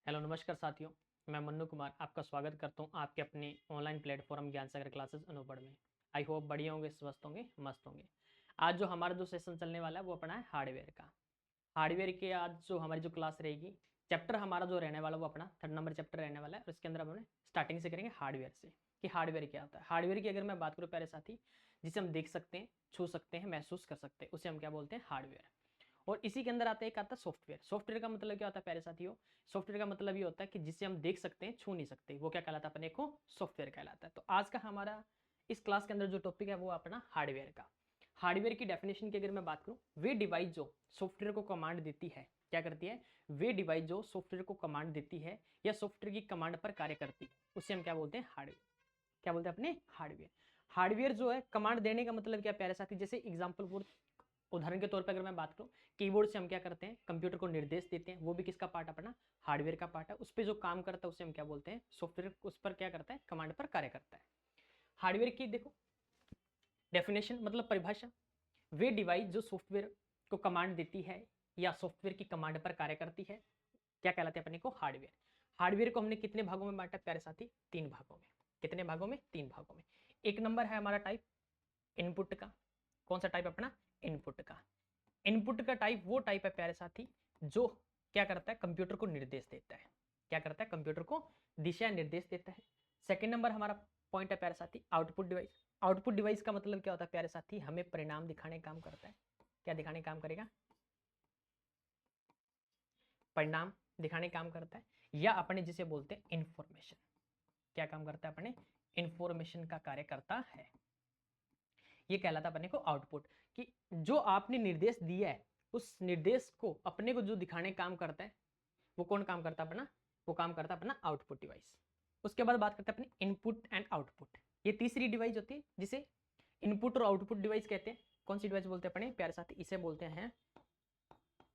Hello नमस्कार साथियों, मैं मन्नू कुमार आपका स्वागत करता हूं आपके अपने ऑनलाइन प्लेटफॉर्म ज्ञान सागर क्लासेस अनूपढ़ में। आई होप बढ़िया होंगे, स्वस्थ होंगे, मस्त होंगे। आज जो हमारा जो सेशन चलने वाला है वो अपना है हार्डवेयर का। हार्डवेयर के आज जो हमारी जो क्लास रहेगी, चैप्टर हमारा जो रहने वाला वो अपना 3rd नंबर चैप्टर रहने वाला है। और इसके अंदर हम स्टार्टिंग से करेंगे हार्डवेयर से कि हार्डवेयर क्या होता है। हार्डवेयर की अगर मैं बात करूँ प्यारे साथी, जिसे हम देख सकते हैं, छू सकते हैं, महसूस कर सकते हैं, उसे हम क्या बोलते हैं, हार्डवेयर। और इसी के अंदर आता है एक आता है सॉफ्टवेयर। सॉफ्टवेयर का मतलब क्या होता है प्यारे साथियों? सॉफ्टवेयर का मतलब ये होता है कि जिसे हम देख सकते हैं, छू नहीं सकते, वो क्या कहलाता है, अपने को सॉफ्टवेयर कहलाता है। तो आज का हमारा इस क्लास के अंदर जो टॉपिक है वो अपना हार्डवेयर का। हार्डवेयर की डेफिनेशन की अगर मैं बात करूं, वे डिवाइस जो सॉफ्टवेयर को कमांड देती है, क्या करती है, वे डिवाइस जो सॉफ्टवेयर को कमांड देती है या सॉफ्टवेयर की कमांड पर कार्य करती है, उसे हम क्या बोलते हैं, हार्डवेयर। क्या बोलते हैं अपने, हार्डवेयर। हार्डवेयर जो है कमांड देने का मतलब क्या प्यारे साथी, जैसे एग्जाम्पल उदाहरण के तौर पर अगर मैं बात करूं, कीबोर्ड से हम क्या करते हैं, कंप्यूटर को निर्देश देते हैं, वो भी किसका पार्ट, अपना हार्डवेयर का पार्ट है। उस पर जो काम करता है उसे हम क्या बोलते हैं, सॉफ्टवेयर। उस पर क्या करता है, कमांड पर कार्य करता है। हार्डवेयर की देखो डेफिनेशन, मतलब परिभाषा, वे डिवाइस जो सॉफ्टवेयर को कमांड देती है या सॉफ्टवेयर की कमांड पर कार्य करती है, क्या कहलाते हैं अपने को, हार्डवेयर। हार्डवेयर को हमने कितने भागों में बांटा प्यारे साथी, 3 भागों में। कितने भागों में, 3 भागों में। एक नंबर है हमारा टाइप इनपुट का। कौन सा टाइप, अपना इनपुट का। इनपुट का टाइप वो टाइप है प्यारे साथी जो क्या करता है, कंप्यूटर को निर्देश देता है। क्या करता है, कंप्यूटर को दिशा निर्देश देता है। सेकंड नंबर हमारा पॉइंट है प्यारे साथी, आउटपुट डिवाइस। आउटपुट डिवाइस का मतलब क्या होता है प्यारे साथी, हमें परिणाम दिखाने का काम करता है। क्या दिखाने का काम करेगा, परिणाम दिखाने का काम करता है। या अपने जिसे बोलते हैं इंफॉर्मेशन, क्या काम करता है, अपने इंफॉर्मेशन का कार्य करता है। ये कहलाता अपने को आउटपुट, कि जो आपने निर्देश दिया है उस निर्देश को अपने को जो दिखाने का काम करता है, वो कौन काम करता है, अपना वो काम करता है अपना आउटपुट डिवाइस। उसके बाद बात करते हैं अपने इनपुट एंड आउटपुट। ये तीसरी डिवाइस होती है जिसे इनपुट और आउटपुट डिवाइस कहते हैं। कौन सी डिवाइस बोलते हैं अपने प्यारे साथी, इसे बोलते हैं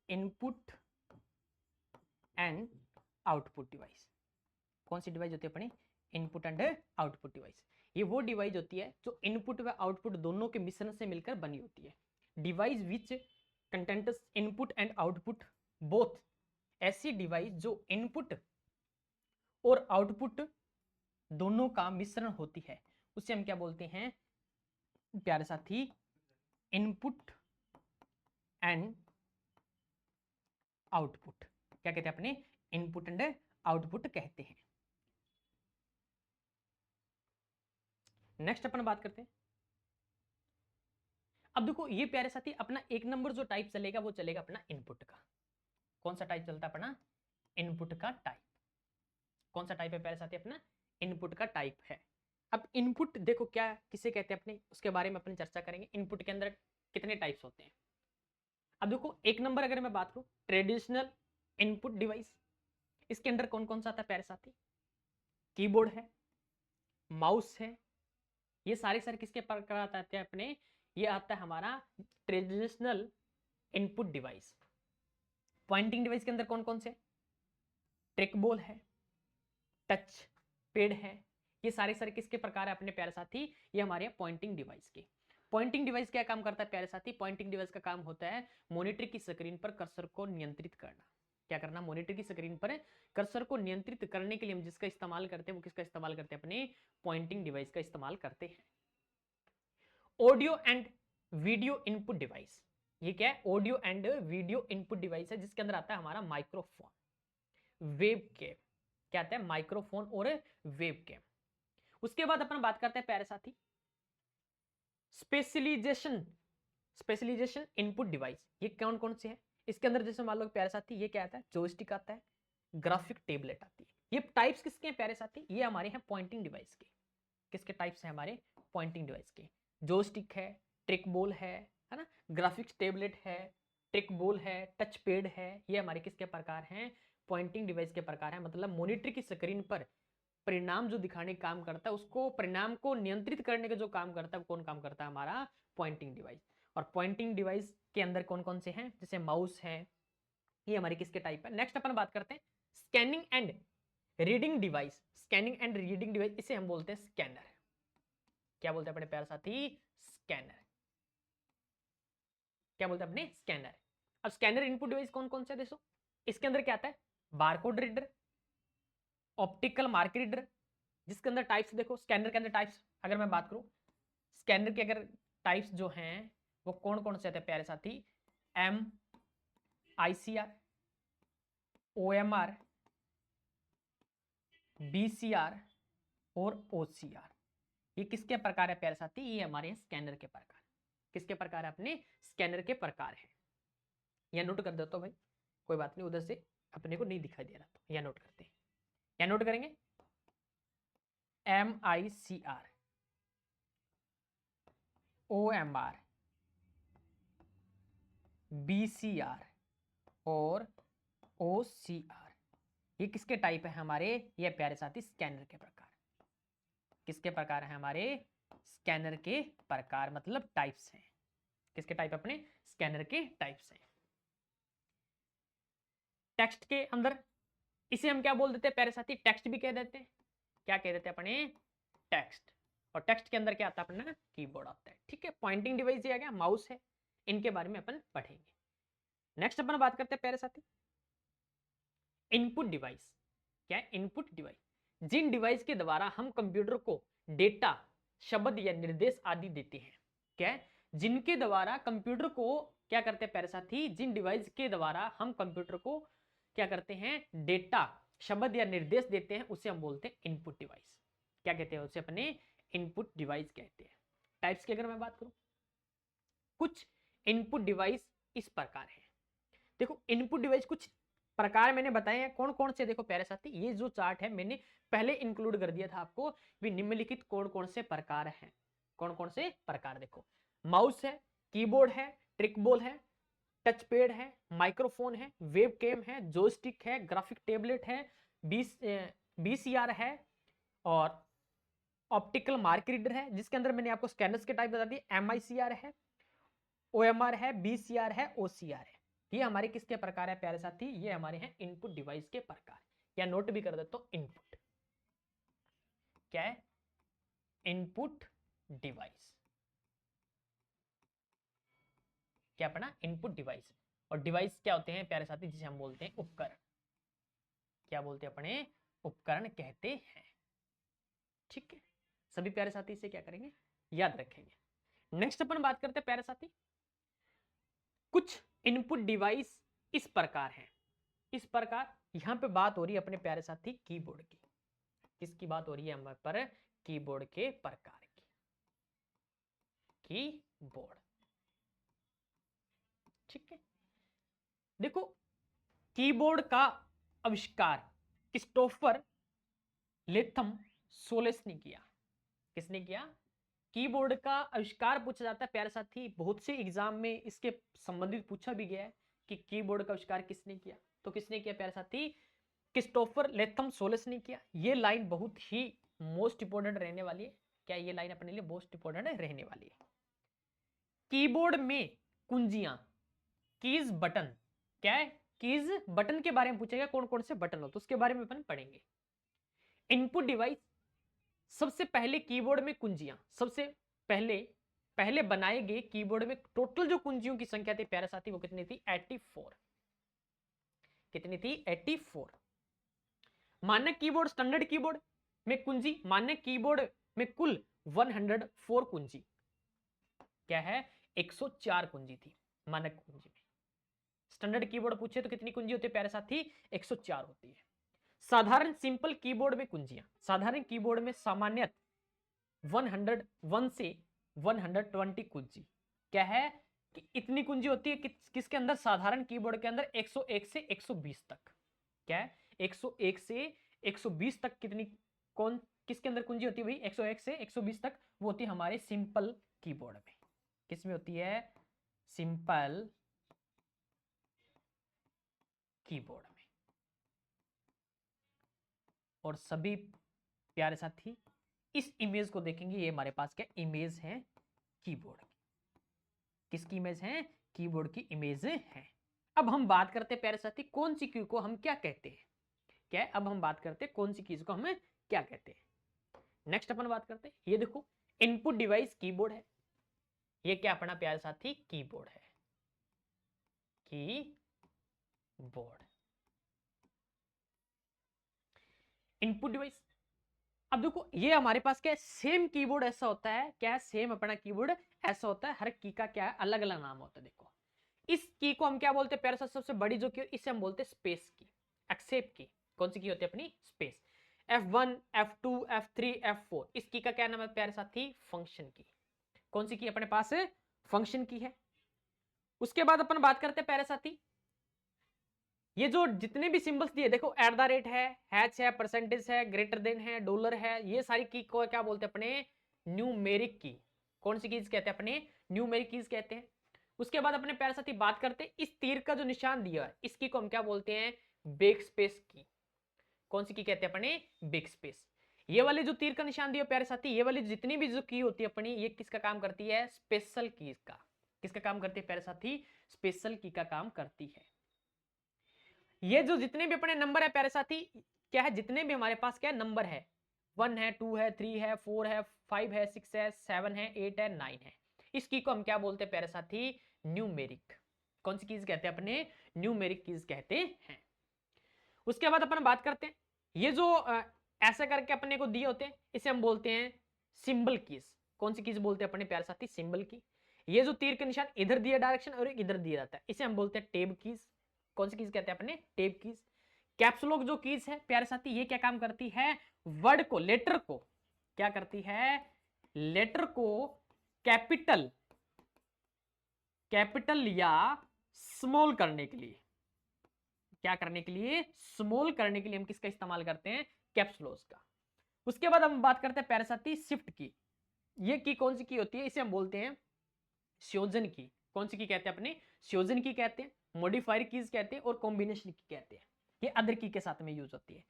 इनपुट एंड आउटपुट डिवाइस। कौन सी डिवाइस होती है अपनी, इनपुट एंड आउटपुट डिवाइस। ये वो डिवाइस होती है जो इनपुट व आउटपुट दोनों के मिश्रण से मिलकर बनी होती है। Device which contents input and output both. ऐसी डिवाइस जो इनपुट और आउटपुट दोनों का मिश्रण होती है, उसे हम क्या बोलते हैं प्यारे साथी, इनपुट एंड आउटपुट। क्या कहते हैं अपने, इनपुट एंड आउटपुट कहते हैं। नेक्स्ट अपन बात करते हैं। अब देखो ये प्यारे साथी अपना एक नंबर जो टाइप चलेगा वो चलेगा अपना इनपुट का। कौन सा टाइप चलता है अपना, इनपुट का टाइप। कौन सा टाइप है प्यारे साथी, अपना इनपुट का टाइप है। अब इनपुट देखो क्या किसे कहते हैं अपने, उसके बारे में अपन चर्चा करेंगे। इनपुट के अंदर कितने टाइप्स होते हैं। अब देखो एक नंबर अगर मैं बात करूं, ट्रेडिशनल इनपुट डिवाइस। इसके अंदर कौन कौन सा आता है प्यारे साथी, कीबोर्ड है, माउस है। ये सारे सारे किसके प्रकार आते हैं अपने, ये आता है हमारा traditional input device. Pointing device के अंदर कौन कौन से, ट्रैक बॉल है, टच पैड है। ये सारे सारे किसके प्रकार है अपने प्यारे साथी, ये हमारे पॉइंटिंग डिवाइस के। पॉइंटिंग डिवाइस क्या काम करता है प्यारे साथी, पॉइंटिंग डिवाइस का काम होता है मॉनिटर की स्क्रीन पर कर्सर को नियंत्रित करना। क्या करना, मॉनिटर की स्क्रीन पर कर्सर को नियंत्रित करने के लिए हम जिसका इस्तेमाल करते हैं वो किसका इस्तेमाल करते हैं, अपने पॉइंटिंग डिवाइस का इस्तेमाल करते हैं। Audio and video input device, ये क्या है, audio and video input device है, जिसके अंदर आता है हमारा माइक्रोफोन, वेब कैम। क्या आता है, माइक्रोफोन और वेब कैम। उसके बाद अपन बात करते हैं प्यारे साथी स्पेशलाइजेशन, स्पेशलाइजेशन इनपुट डिवाइस। ये कौन कौन से हैं, इसके अंदर जैसे मान लो प्यारे साथी ये क्या आता है, जॉयस्टिक आता है, ग्राफिक टेबलेट आती है। ये टाइप्स किसके हैं प्यारे साथी, ये हमारे हैं पॉइंटिंग डिवाइस के। किसके टाइप्स हैं हमारे, पॉइंटिंग डिवाइस के। जॉयस्टिक है, ट्रैक बॉल है ना, ग्राफिक्स टेबलेट है, ट्रैक बॉल है, टच पैड है। ये हमारे किसके प्रकार हैं, पॉइंटिंग डिवाइस के प्रकार है। मतलब मॉनिटर की स्क्रीन पर परिणाम जो दिखाने का काम करता है, उसको परिणाम को नियंत्रित करने का जो काम करता है, कौन काम करता है, हमारा पॉइंटिंग डिवाइस। और पॉइंटिंग डिवाइस के अंदर कौन कौन से हैं, जैसे माउस है, ये हमारे किसके टाइप है। नेक्स्ट अपन बात करते हैं scanning and reading device. Scanning and reading device, इसे हम बोलते हैं स्कैनर। क्या बोलते हैं अपने प्यारे साथी, स्कैनर। क्या बोलते हैं अपने, स्कैनर। अब स्कैनर इनपुट डिवाइस कौन कौन से देखो, इसके अंदर क्या आता है, barcode reader, optical mark reader, जिसके अंदर टाइप्स देखो, स्कैनर के अंदर टाइप्स अगर मैं बात करूं, स्कैनर के अगर टाइप्स जो हैं वो कौन कौन से आते हैं प्यारे साथी, M I C R, O M R, B C R और ओ सी आर। ये किसके प्रकार है प्यारे साथी, ये हमारे स्कैनर के प्रकार। किसके प्रकार है, अपने स्कैनर के प्रकार है। या नोट कर देता हूं भाई, कोई बात नहीं, उधर से अपने को नहीं दिखाई दे रहा तो या नोट करते हैं, या नोट करेंगे, M I C R, O M R, B C R और ओ सी आर। ये किसके टाइप है हमारे, ये प्यारे साथी स्कैनर के प्रकार। किसके प्रकार है हमारे, स्कैनर के प्रकार, मतलब टाइप्स हैं। किसके टाइप, अपने स्कैनर के टाइप्स हैं। टेक्स्ट के अंदर इसे हम क्या बोल देते हैं प्यारे साथी, टेक्स्ट भी कह देते हैं। क्या कह देते हैं अपने, टेक्स्ट। और टेक्स्ट के अंदर क्या आता है अपना, कीबोर्ड आता है। ठीक है, पॉइंटिंग डिवाइस ये आ गया, माउस है, इनके बारे में अपन पढ़ेंगे। नेक्स्ट अपन बात करते हैं प्यारे साथी, इनपुट डिवाइस। क्या है इनपुट डिवाइस, जिन डिवाइस के द्वारा हम कंप्यूटर को डेटा, शब्द या निर्देश आदि देते हैं। क्या है, जिनके द्वारा कंप्यूटर को क्या करते हैं प्यारे साथी, जिन डिवाइस के द्वारा हम कंप्यूटर को क्या करते हैं, डेटा, शब्द या निर्देश देते हैं, उसे हम बोलते हैं इनपुट डिवाइस। क्या कहते हैं उसे, अपने इनपुट डिवाइस कहते हैं। टाइप्स की अगर मैं बात करूं, कुछ इनपुट डिवाइस इस प्रकार है। देखो इनपुट डिवाइस कुछ प्रकार मैंने बताए हैं, कौन कौन से, देखो प्यारे साथी ये जो चार्ट है मैंने पहले इंक्लूड कर दिया था आपको, भी निम्नलिखित कौन कौन से प्रकार हैं। कौन कौन से प्रकार, देखो माउस है, कीबोर्ड है, ट्रिकबॉल है, टच पैड है, माइक्रोफोन है, वेब कैम है, जोस्टिक है, ग्राफिक टेबलेट है, बीसीआर है, और ऑप्टिकल मार्क रीडर है, जिसके अंदर मैंने आपको स्कैनर्स के टाइप बता दिए, एमआईसीआर है, ओएमआर है, बीसीआर है, ओसीआर है। ये हमारे किसके प्रकार है प्यारे साथी, ये हमारे हैं इनपुट डिवाइस के प्रकार। या नोट भी कर देता हूं, इनपुट क्या है, इनपुट डिवाइस। क्या पढ़ा, इनपुट डिवाइस। और डिवाइस क्या होते हैं प्यारे साथी, जिसे हम बोलते हैं उपकरण। क्या बोलते हैं अपने, उपकरण कहते हैं। ठीक है, सभी प्यारे साथी इसे क्या करेंगे, याद रखेंगे। नेक्स्ट अपन बात करते हैं प्यारे साथी, कुछ इनपुट डिवाइस इस प्रकार हैं। इस प्रकार यहां पे बात हो रही है अपने प्यारे साथी कीबोर्ड की। किसकी बात हो रही है हमारे पर, कीबोर्ड के प्रकार की। कीबोर्ड, ठीक है। देखो कीबोर्ड का आविष्कार क्रिस्टोफर लेथम सोलेस ने किया। किसने किया, कीबोर्ड का आविष्कार पूछा जाता है प्यारे साथी, बहुत से एग्जाम में इसके संबंधित पूछा भी गया है कि कीबोर्ड का आविष्कार किसने किया। तो किसने किया प्यारे साथी, क्रिस्टोफर लेथम सोलेस ने किया। ये लाइन बहुत ही मोस्ट इंपोर्टेंट रहने वाली है। क्या ये लाइन अपने लिए मोस्ट इंपोर्टेंट रहने वाली है। कीबोर्ड में कुंजियां, कीज बटन, क्या है, कीज बटन के बारे में पूछेगा, कौन कौन से बटन हो तो उसके बारे में अपन पढ़ेंगे। इनपुट डिवाइस, सबसे पहले कीबोर्ड में कुंजियां, सबसे पहले पहले बनाए गए कीबोर्ड में टोटल जो कुंजियों की संख्या थी प्यारे साथी वो कितनी थी, 84। कितनी थी, 84। मानक कीबोर्ड, स्टैंडर्ड कीबोर्ड में कुंजी, मानक कीबोर्ड में कुल 104 कुंजी, क्या है, 104 कुंजी थी मानक कुंजी में। स्टैंडर्ड कीबोर्ड पूछे तो कितनी कुंजी होती है प्यारे साथी, 104 होती है। साधारण सिंपल कीबोर्ड में कुंजियां, साधारण कीबोर्ड में सामान्यतः 101 से 120 कुंजी, क्या है कि इतनी कुंजी होती है किसके अंदर, साधारण कीबोर्ड के अंदर 101 से 120 तक। क्या है, 101 से 120 तक कितनी, कौन किसके अंदर कुंजी होती है भाई, 101 से 120 तक वो होती है हमारे सिंपल कीबोर्ड में। किसमें होती है, सिंपल कीबोर्ड में। और सभी प्यारे साथी इस इमेज को देखेंगे, ये हमारे पास क्या इमेज है कीबोर्ड की। किसकी इमेज है, कीबोर्ड की इमेज है। अब हम बात करते हैं प्यारे साथी कौन सी की को हम क्या कहते हैं। क्या है, अब हम बात करते हैं कौन सी चीज को हमें क्या कहते हैं। नेक्स्ट अपन बात करते हैं, ये देखो इनपुट डिवाइस कीबोर्ड है। ये क्या अपना प्यारे साथी, कीबोर्ड है, कीबोर्ड। Input device. अब देखो ये हमारे पास क्या है, सेम कीबोर्ड ऐसा होता है, क्या है, सेम अपना कीबोर्ड ऐसा होता है, हर की का क्या है, अलग अलग नाम होता है। देखो इस की को हम क्या बोलते हैं प्यारे साथ, सबसे बड़ी जो की इसे हम बोलते हैं स्पेस की, एक्सेप्ट की। कौन सी की होती है अपनी, space. F1 F2 F3 F4, इस की का क्या नाम है प्यारे साथी, फंक्शन की। कौन सी की अपने पास है, फंक्शन की है। उसके बाद अपन बात करते हैं प्यारे साथी, ये जो जितने भी सिंबल्स दिए, देखो एट द रेट है, हैच है, परसेंटेज है, ग्रेटर देन है, डॉलर है, ये सारी की को क्या बोलते हैं अपने, न्यूमेरिक की। कौन सी कीज कहते हैं अपने, न्यूमेरिक कीज कहते हैं। उसके बाद अपने प्यारे साथी बात करते हैं, इस तीर का जो निशान दिया है इसकी को हम क्या बोलते हैं, बेक स्पेस की। कौन सी की कहते हैं अपने, बेक स्पेस। ये वाले जो तीर का निशान दिया प्यारे साथी, ये वाली जितनी भी जो की होती है अपनी, ये किसका काम करती है, स्पेशल की का। किसका काम करती है प्यारे साथी, स्पेशल की का काम करती है। ये जो जितने भी अपने नंबर है प्यारे साथी, क्या है, जितने भी हमारे पास क्या है नंबर है, 1 है, 2 है, 3 है, 4 है, 5 है, 6 है, 7 है, 8 है, 9 है, इस की को हम क्या बोलते हैं प्यारे साथी, न्यूमेरिक। कौन सी कीज कहते हैं अपने, न्यूमेरिक कीज कहते हैं। उसके बाद अपन बात करते हैं, ये जो ऐसा करके अपने को दिए होते हैं इसे हम बोलते हैं सिंबल कीज। कौन सी कीज बोलते हैं अपने प्यारे साथी, सिंबल की। ये जो तीर का निशान इधर दिया डायरेक्शन और इधर दिया जाता है, इसे हम बोलते हैं टेब कीज। कौन सी कीज कहते हैं अपने, टेब कीज। कैप्सलॉक जो कीज है प्यारे साथी, ये क्या काम करती है, वर्ड को, लेटर को क्या करती है, लेटर को कैपिटल, कैपिटल या स्मॉल करने के लिए, क्या करने के लिए, स्मॉल करने के लिए हम किसका इस्तेमाल करते हैं, कैप्सलॉक का। उसके बाद हम बात करते हैं प्यारे साथी शिफ्ट की। ये की कौन सी की होती है, इसे हम बोलते हैं संयोजन की। कौन सी की कहते हैं अपने, संयोजन की कहते हैं, मॉडिफायर कीज कहते हैं, और कॉम्बिनेशन की कहते हैं। ये अदर की के साथ में यूज होती है।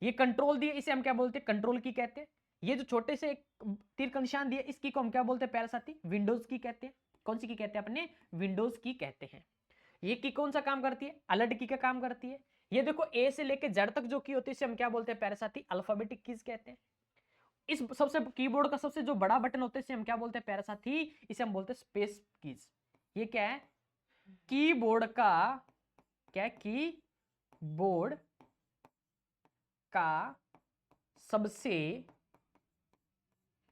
ये कंट्रोल दिए, इसे हम क्या बोलते हैं, कंट्रोल की कहते हैं। ये जो छोटे से तीर का निशान दिए, इसकी को हम क्या बोलते हैं प्यारे साथी, विंडोज की कहते हैं। कौन सी की कहते हैं अपने, विंडोज की कहते हैं। ये की कौन सा काम करती है, अलर्ट की का काम करती है। ये देखो ए से लेके जेड तक जो की होती है इसे हम क्या बोलते हैं प्यारे साथी, अल्फाबेटिक कीज कहते हैं। इस सबसे कीबोर्ड का सबसे जो बड़ा बटन होता है इसे हम क्या बोलते हैं प्यारे साथी, इसे हम बोलते हैं स्पेस कीज। ये क्या है, कीबोर्ड का, क्या है, कीबोर्ड का सबसे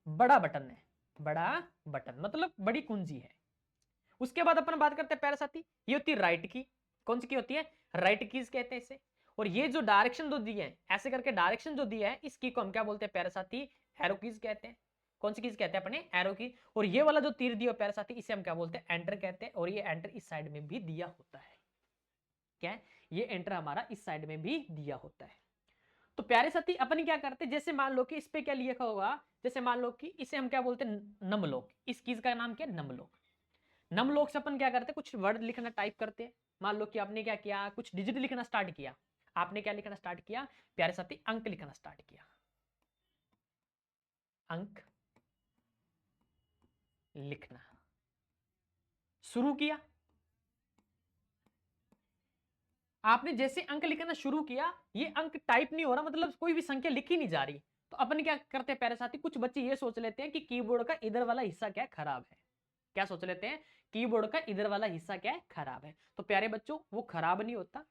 बड़ा बटन है, बड़ा बटन मतलब बड़ी कुंजी है। उसके बाद अपन बात करते हैं प्यारे साथी, ये होती है राइट की। कौन सी की होती है, राइट कीज कहते हैं इसे। और ये जो डायरेक्शन जो दिए हैं, ऐसे करके डायरेक्शन जो दिया है, इस की को हम क्या बोलते हैं प्यारे साथी, एरो कीज कहते हैं। कौन सी कीज कहते हैं अपने, एरो की। और ये वाला जो तीर दिया प्यारे साथी, इसे हम क्या बोलते हैं, एंटर कहते हैं। और ये एंटर इस साइड में भी दिया होता है, क्या है, ये एंटर हमारा इस साइड में भी दिया होता है। तो प्यारे साथी अपन क्या करते हैं, जैसे मान लो कि इस पे क्या लिखा होगा, जैसे मान लो कि इसे हम क्या बोलते हैं, नमलोक। इस कीज का नाम क्या है, नमलोक। नमलोक से अपन क्या करते हैं, कुछ वर्ड लिखना टाइप करते हैं। मान लो कि आपने क्या किया, कुछ डिजिट लिखना स्टार्ट किया। आपने क्या लिखना स्टार्ट किया प्यारे साथी, अंक लिखना स्टार्ट किया, अंक लिखना शुरू किया। आपने जैसे अंक लिखना शुरू किया, ये अंक टाइप नहीं हो रहा, मतलब कोई भी संख्या लिखी नहीं जा रही। तो अपन क्या करते हैं प्यारे साथी, कुछ बच्चे ये सोच लेते हैं कि कीबोर्ड का इधर वाला हिस्सा क्या खराब है। क्या सोच लेते हैं, कीबोर्ड का इधर वाला हिस्सा क्या है, खराब है। तो प्यारे बच्चों वो खराब नहीं होता,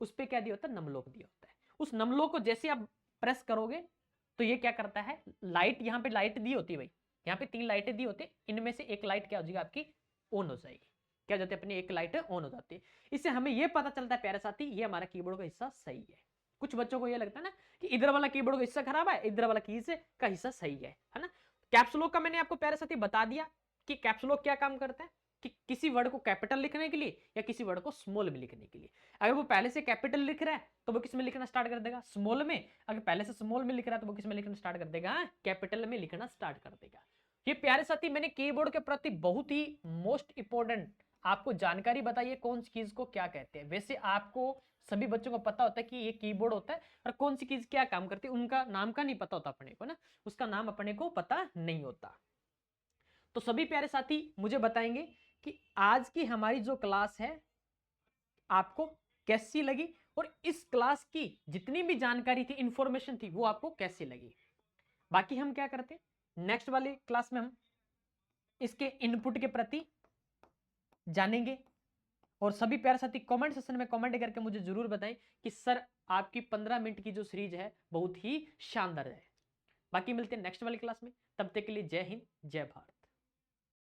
उस पर क्या दिया होता है, नमलोक दिया होता है। उस नमलोक को जैसे आप प्रेस करोगे तो ये क्या करता है, लाइट, यहाँ पे लाइट दी होती है भाई, यहाँ पे 3 लाइटें दी होती है, इनमें से एक लाइट क्या हो जाएगी आपकी, ऑन हो जाएगी। क्या हो जाती है अपनी, एक लाइट ऑन हो जाती है। इससे हमें ये पता चलता है प्यारे साथी, ये हमारा कीबोर्ड का हिस्सा सही है। कुछ बच्चों को ये लगता है ना कि इधर वाला कीबोर्ड का हिस्सा खराब है, इधर वाला कीज का हिस्सा सही है ना। कैप्सलॉक का मैंने आपको प्यारे साथी बता दिया कि कैप्सलॉक क्या काम करता है, कि किसी वर्ड को कैपिटल लिखने के लिए या किसी वर्ड को स्मॉल में लिखने के लिए। अगर वो पहले से कैपिटल लिख रहा है तो वो किस में लिखना स्टार्ट कर देगा, स्मॉल में। अगर पहले से स्मॉल में लिख रहा है तो वो किस में लिखना स्टार्ट कर देगा, कैपिटल में लिखना स्टार्ट कर देगा। ये प्यारे साथी मैंने कीबोर्ड के प्रति बहुत ही मोस्ट इंपोर्टेंट आपको जानकारी बताइए, कौन सी चीज को क्या कहते हैं। वैसे आपको सभी बच्चों को पता होता है कि ये कीबोर्ड होता है और कौन सी चीज क्या काम करती है, उनका नाम का नहीं पता होता अपने को ना, उसका नाम अपने को पता नहीं होता। तो सभी प्यारे साथी मुझे बताएंगे कि आज की हमारी जो क्लास है आपको कैसी लगी, और इस क्लास की जितनी भी जानकारी थी, इंफॉर्मेशन थी, वो आपको कैसी लगी। बाकी हम क्या करते हैं, नेक्स्ट वाली क्लास में हम इसके इनपुट के प्रति जानेंगे, और सभी प्यारे साथी कमेंट सेक्शन में कमेंट करके मुझे जरूर बताएं कि सर आपकी 15 मिनट की जो सीरीज है बहुत ही शानदार है। बाकी मिलते हैं नेक्स्ट वाली क्लास में, तब तक के लिए जय हिंद जय भारत।